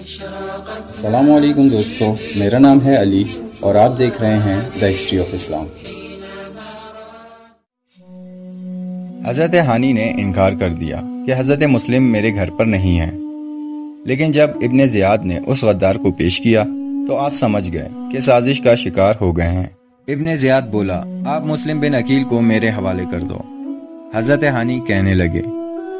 السلام علیکم دوستو، میرا نام ہے علی اور آپ دیکھ رہے ہیں دا ہسٹری آف اسلام۔ حضرت ہانی نے انکار کر دیا کہ حضرت مسلم میرے گھر پر نہیں ہیں، لیکن جب ابن زیاد نے اس غدار کو پیش کیا تو آپ سمجھ گئے کہ سازش کا شکار ہو گئے ہیں۔ ابن زیاد بولا، آپ مسلم بن عقیل کو میرے حوالے کر دو۔ حضرت ہانی کہنے لگے،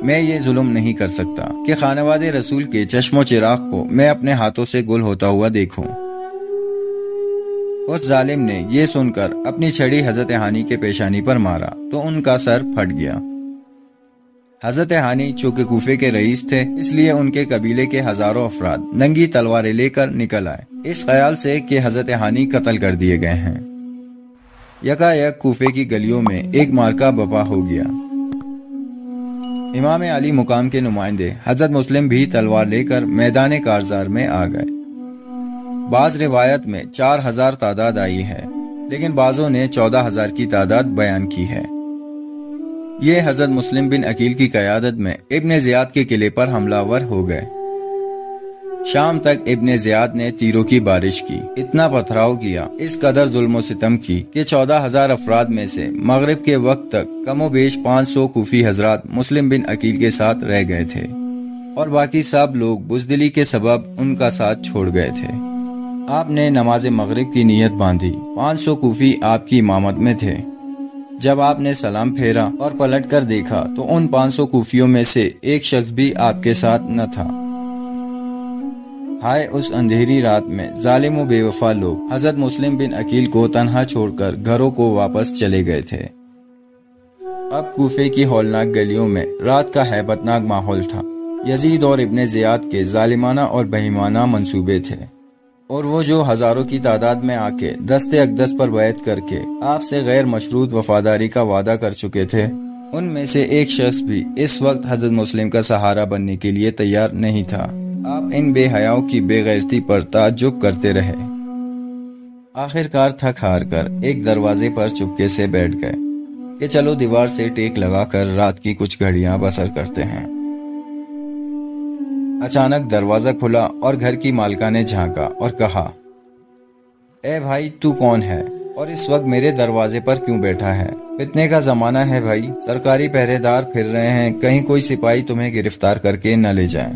میں یہ ظلم نہیں کر سکتا کہ خانواد رسول کے چشم و چراغ کو میں اپنے ہاتھوں سے گل ہوتا ہوا دیکھوں۔ اس ظالم نے یہ سن کر اپنی چھڑی حضرت ہانی کے پیشانی پر مارا تو ان کا سر پھٹ گیا۔ حضرت ہانی چونکہ کوفے کے رئیس تھے، اس لیے ان کے قبیلے کے ہزاروں افراد ننگی تلواریں لے کر نکل آئے، اس خیال سے کہ حضرت ہانی قتل کر دیے گئے ہیں۔ یکا یک کوفے کی گلیوں میں ایک مارکا برپا ہو گیا۔ امام علی مقام کے نمائندے حضرت مسلم بھی تلوار لے کر میدان کارزار میں آ گئے۔ بعض روایت میں 4000 تعداد آئی ہے، لیکن بعضوں نے 14000 کی تعداد بیان کی ہے۔ یہ حضرت مسلم بن عقیل کی قیادت میں ابن زیاد کے قلعے پر حملہ ور ہو گئے۔ شام تک ابن زیاد نے تیروں کی بارش کی، اتنا پتھراؤ کیا، اس قدر ظلم و ستم کی کہ 14000 افراد میں سے مغرب کے وقت تک کم و بیش 500 کوفی حضرات مسلم بن عقیل کے ساتھ رہ گئے تھے، اور باقی سب لوگ بزدلی کے سبب ان کا ساتھ چھوڑ گئے تھے۔ آپ نے نماز مغرب کی نیت باندھی، 500 کوفی آپ کی امامت میں تھے۔ جب آپ نے سلام پھیرا اور پلٹ کر دیکھا تو ان 500 کوفیوں میں سے ایک شخص بھی آپ کے ساتھ نہ تھا۔ ہائے اس اندھیری رات میں ظالم و بے وفا لوگ حضرت مسلم بن عقیل کو تنہا چھوڑ کر گھروں کو واپس چلے گئے تھے۔ اب کوفے کی ہولناک گلیوں میں رات کا ہیبتناک ماحول تھا۔ یزید اور ابن زیاد کے ظالمانہ اور بہیمانہ منصوبے تھے، اور وہ جو ہزاروں کی تعداد میں آ کے دست اقدس پر بیعت کر کے آپ سے غیر مشروط وفاداری کا وعدہ کر چکے تھے، ان میں سے ایک شخص بھی اس وقت حضرت مسلم کا سہارا بننے کے لیے تیار نہیں تھا۔ آپ ان بے حیاؤں کی بے غیرتی پر تعجب کرتے رہے۔ آخر کار تھک ہار کر ایک دروازے پر چپکے سے بیٹھ گئے کہ چلو دیوار سے ٹیک لگا کر رات کی کچھ گھڑیاں بسر کرتے ہیں۔ اچانک دروازہ کھلا اور گھر کی مالکہ نے جھانکا اور کہا، اے بھائی تو کون ہے اور اس وقت میرے دروازے پر کیوں بیٹھا ہے؟ فتنے کا زمانہ ہے بھائی، سرکاری پہرے دار پھر رہے ہیں، کہیں کوئی سپاہی تمہیں گرفتار کر کے نہ لے جائیں۔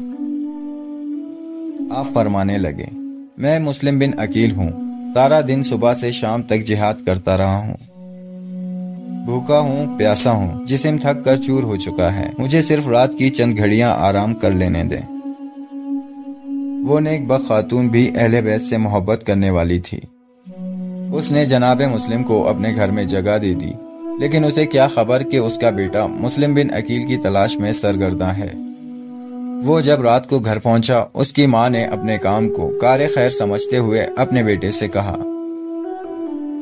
آپ فرمانے لگے، میں مسلم بن عقیل ہوں، سارا دن صبح سے شام تک جہاد کرتا رہا ہوں، بھوکا ہوں، پیاسا ہوں، جسم تھک کر چور ہو چکا ہے، مجھے صرف رات کی چند گھڑیاں آرام کر لینے دیں۔ وہ نیک بخت خاتون بھی اہل بیت سے محبت کرنے والی تھی۔ اس نے جناب مسلم کو اپنے گھر میں جگہ دے دی، لیکن اسے کیا خبر کہ اس کا بیٹا مسلم بن عقیل کی تلاش میں سرگرداں ہے۔ وہ جب رات کو گھر پہنچا، اس کی ماں نے اپنے کام کو کار خیر سمجھتے ہوئے اپنے بیٹے سے کہا،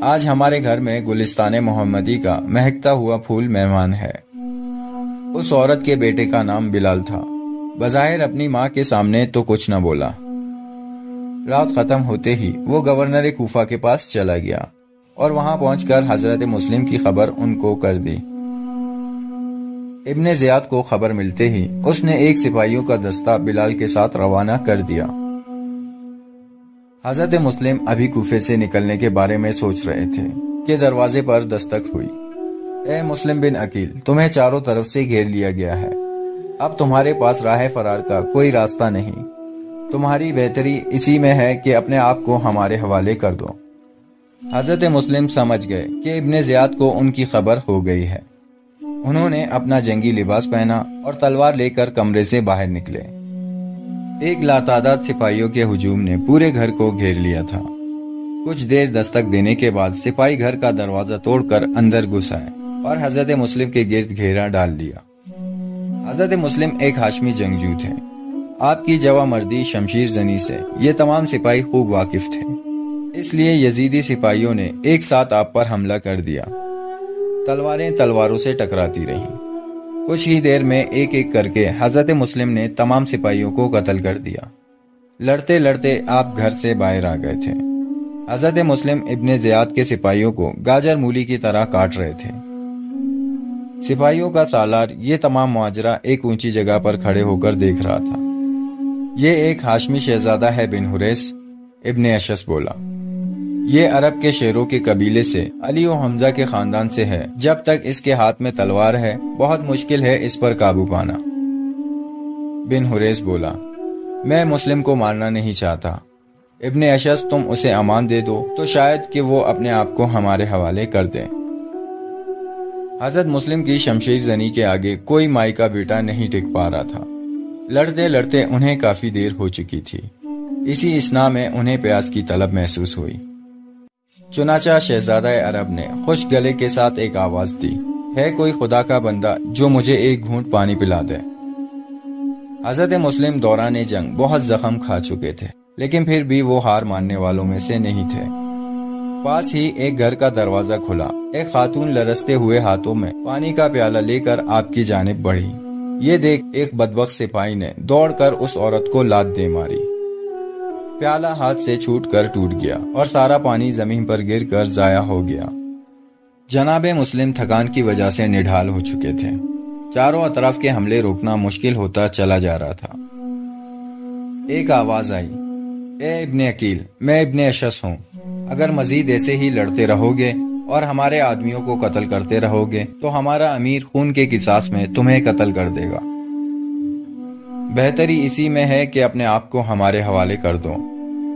آج ہمارے گھر میں گلستان محمدی کا مہکتا ہوا پھول مہمان ہے۔ اس عورت کے بیٹے کا نام بلال تھا۔ بظاہر اپنی ماں کے سامنے تو کچھ نہ بولا۔ رات ختم ہوتے ہی وہ گورنر کوفہ کے پاس چلا گیا اور وہاں پہنچ کر حضرت مسلم کی خبر ان کو کر دی۔ ابن زیاد کو خبر ملتے ہی اس نے ایک سپاہیوں کا دستہ بلال کے ساتھ روانہ کر دیا۔ حضرت مسلم ابھی کوفے سے نکلنے کے بارے میں سوچ رہے تھے کہ دروازے پر دستک ہوئی۔ اے مسلم بن عقیل، تمہیں چاروں طرف سے گھیر لیا گیا ہے، اب تمہارے پاس راہ فرار کا کوئی راستہ نہیں، تمہاری بہتری اسی میں ہے کہ اپنے آپ کو ہمارے حوالے کر دو۔ حضرت مسلم سمجھ گئے کہ ابن زیاد کو ان کی خبر ہو گئی ہے۔ انہوں نے اپنا جنگی لباس پہنا اور تلوار لے کر کمرے سے باہر نکلے۔ ایک لاتعداد سپاہیوں کے ہجوم نے پورے گھر کو گھیر لیا تھا۔ کچھ دیر دستک دینے کے بعد سپاہی گھر کا دروازہ توڑ کر اندر گھس آئے اور حضرت مسلم کے گرد گھیرا ڈال دیا۔ حضرت مسلم ایک ہاشمی جنگجو تھے۔ آپ کی جواں مردی شمشیر زنی سے یہ تمام سپاہی خوب واقف تھے، اس لیے یزیدی سپاہیوں نے ایک ساتھ آپ پر حملہ کر دیا۔ تلواریں تلواروں سے ٹکراتی رہیں۔ کچھ ہی دیر میں ایک ایک کر کے حضرت مسلم نے تمام سپاہیوں کو قتل کر دیا۔ لڑتے لڑتے آپ گھر سے باہر آ گئے تھے۔ حضرت مسلم ابن زیاد کے سپاہیوں کو گاجر مولی کی طرح کاٹ رہے تھے۔ سپاہیوں کا سالار یہ تمام ماجرا ایک اونچی جگہ پر کھڑے ہو کر دیکھ رہا تھا۔ یہ ایک ہاشمی شہزادہ ہے بن حریث، ابن اشس بولا۔ یہ عرب کے شیروں کے قبیلے سے علی و حمزہ کے خاندان سے ہے۔ جب تک اس کے ہاتھ میں تلوار ہے بہت مشکل ہے اس پر قابو پانا۔ بن حریث بولا، میں مسلم کو مارنا نہیں چاہتا۔ ابن اشس تم اسے امان دے دو تو شاید کہ وہ اپنے آپ کو ہمارے حوالے کر دے۔ حضرت مسلم کی شمشیر زنی کے آگے کوئی مائی کا بیٹا نہیں ٹک پا رہا تھا۔ لڑتے لڑتے انہیں کافی دیر ہو چکی تھی۔ اسی اثناء میں انہیں پیاس کی طلب محسوس ہوئی۔ چنانچہ شہزادہ عرب نے خوش گلے کے ساتھ ایک آواز دی، ہے کوئی خدا کا بندہ جو مجھے ایک گھونٹ پانی پلا دے۔ حضرت مسلم دوران جنگ بہت زخم کھا چکے تھے، لیکن پھر بھی وہ ہار ماننے والوں میں سے نہیں تھے۔ پاس ہی ایک گھر کا دروازہ کھلا۔ ایک خاتون لرزتے ہوئے ہاتھوں میں پانی کا پیالہ لے کر آپ کی جانب بڑھی۔ یہ دیکھ ایک بدبخت سپاہی نے دوڑ کر اس عورت کو لات دے ماری۔ پیالہ ہاتھ سے چھوٹ کر ٹوٹ گیا اور سارا پانی زمین پر گر کر ضائع ہو گیا۔ جناب مسلم تھکان کی وجہ سے نڈھال ہو چکے تھے۔ چاروں اطراف کے حملے روکنا مشکل ہوتا چلا جا رہا تھا۔ ایک آواز آئی، اے ابن عقیل، میں ابن اشس ہوں۔ اگر مزید ایسے ہی لڑتے رہو گے اور ہمارے آدمیوں کو قتل کرتے رہو گے تو ہمارا امیر خون کے قصاص میں تمہیں قتل کر دے گا۔ بہتری اسی میں ہے کہ اپنے آپ کو ہمارے حوالے کر دو۔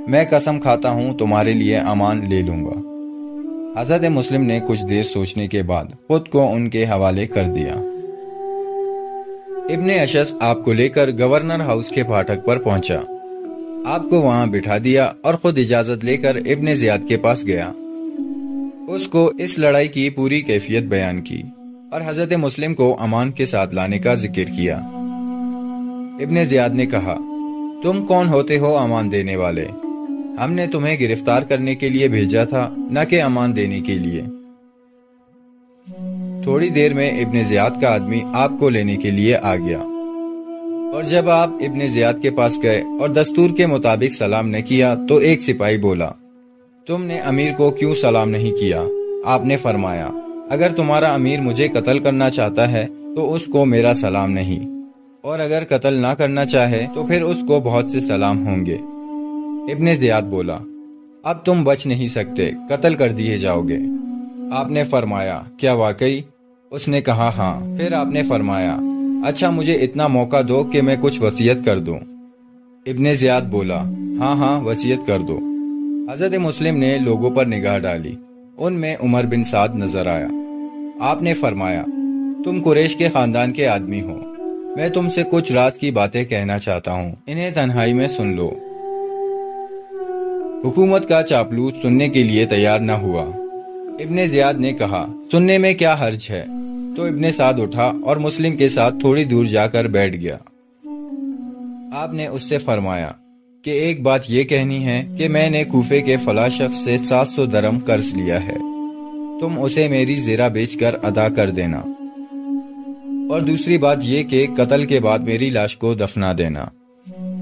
میں قسم کھاتا ہوں تمہارے لیے امان لے لوں گا۔ حضرت مسلم نے کچھ دیر سوچنے کے بعد خود کو ان کے حوالے کر دیا۔ ابن اشس آپ کو لے کر گورنر ہاؤس کے پھاٹک پر پہنچا۔ آپ کو وہاں بٹھا دیا اور خود اجازت لے کر ابن زیاد کے پاس گیا۔ اس کو اس لڑائی کی پوری کیفیت بیان کی اور حضرت مسلم کو امان کے ساتھ لانے کا ذکر کیا۔ ابن زیاد نے کہا، تم کون ہوتے ہو امان دینے والے؟ ہم نے تمہیں گرفتار کرنے کے لیے بھیجا تھا، نہ کہ امان دینے کے لیے۔ تھوڑی دیر میں ابن زیاد کا آدمی آپ کو لینے کے لیے آ گیا، اور جب آپ ابن زیاد کے پاس گئے اور دستور کے مطابق سلام نے کیا تو ایک سپاہی بولا، تم نے امیر کو کیوں سلام نہیں کیا؟ آپ نے فرمایا، اگر تمہارا امیر مجھے قتل کرنا چاہتا ہے تو اس کو میرا سلام نہیں، اور اگر قتل نہ کرنا چاہے تو پھر اس کو بہت سے سلام ہوں گے۔ ابن زیاد بولا، اب تم بچ نہیں سکتے، قتل کر دیے جاؤ گے۔ آپ نے فرمایا، کیا واقعی؟ اس نے کہا، ہاں۔ پھر آپ نے فرمایا، اچھا مجھے اتنا موقع دو کہ میں کچھ وصیت کر دوں۔ ابن زیاد بولا، ہاں ہاں وصیت کر دو۔ حضرت مسلم نے لوگوں پر نگاہ ڈالی۔ ان میں عمر بن سعد نظر آیا۔ آپ نے فرمایا، تم قریش کے خاندان کے آدمی ہو، میں تم سے کچھ راز کی باتیں کہنا چاہتا ہوں، انہیں تنہائی میں سن لو۔ حکومت کا چاپلوس سننے کے لیے تیار نہ ہوا۔ ابن زیاد نے کہا، سننے میں کیا حرج ہے؟ تو ابن سعد اٹھا اور مسلم کے ساتھ تھوڑی دور جا کر بیٹھ گیا۔ آپ نے اس سے فرمایا کہ ایک بات یہ کہنی ہے کہ میں نے کوفے کے فلاں شخص سے 700 درم قرض لیا ہے، تم اسے میری زیرہ بیچ کر ادا کر دینا، اور دوسری بات یہ کہ قتل کے بعد میری لاش کو دفنا دینا،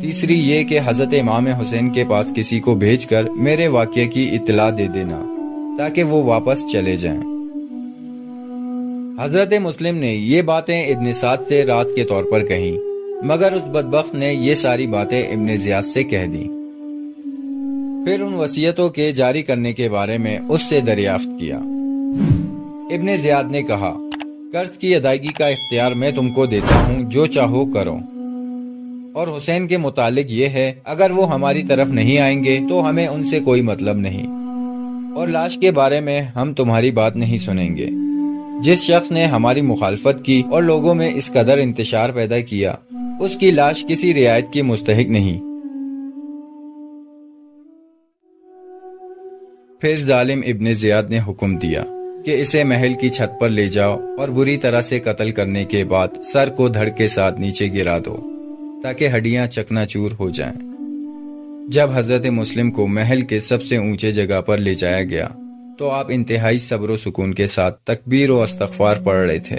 تیسری یہ کہ حضرت امام حسین کے پاس کسی کو بھیج کر میرے واقعے کی اطلاع دے دینا تاکہ وہ واپس چلے جائیں۔ حضرت مسلم نے یہ باتیں ابن سعد سے راز کے طور پر کہیں، مگر اس بدبخت نے یہ ساری باتیں ابن زیاد سے کہہ دیں۔ پھر ان وصیتوں کے جاری کرنے کے بارے میں اس سے دریافت کیا۔ ابن زیاد نے کہا، قرض کی ادائیگی کا اختیار میں تم کو دیتا ہوں، جو چاہو کرو، اور حسین کے متعلق یہ ہے، اگر وہ ہماری طرف نہیں آئیں گے تو ہمیں ان سے کوئی مطلب نہیں، اور لاش کے بارے میں ہم تمہاری بات نہیں سنیں گے۔ جس شخص نے ہماری مخالفت کی اور لوگوں میں اس قدر انتشار پیدا کیا، اس کی لاش کسی رعایت کی مستحق نہیں۔ پھر ظالم ابن زیاد نے حکم دیا کہ اسے محل کی چھت پر لے جاؤ اور بری طرح سے قتل کرنے کے بعد سر کو دھڑ کے ساتھ نیچے گرا دو تاکہ ہڈیاں چکنا چور ہو جائیں۔ جب حضرت مسلم کو محل کے سب سے اونچے جگہ پر لے جایا گیا تو آپ انتہائی صبر و سکون کے ساتھ تکبیر و استغفار پڑھ رہے تھے،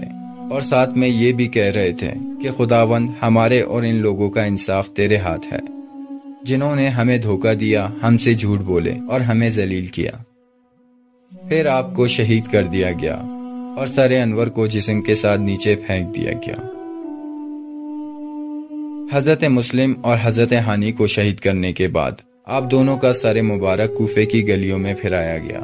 اور ساتھ میں یہ بھی کہہ رہے تھے کہ خداوند، ہمارے اور ان لوگوں کا انصاف تیرے ہاتھ ہے، جنہوں نے ہمیں دھوکہ دیا، ہم سے جھوٹ بولے اور ہمیں ذلیل کیا۔ پھر آپ کو شہید کر دیا گیا اور سر انور کو جسم کے ساتھ نیچے پھینک دیا گیا۔ حضرت مسلم اور حضرت ہانی کو شہید کرنے کے بعد آپ دونوں کا سر مبارک کوفے کی گلیوں میں پھرایا گیا۔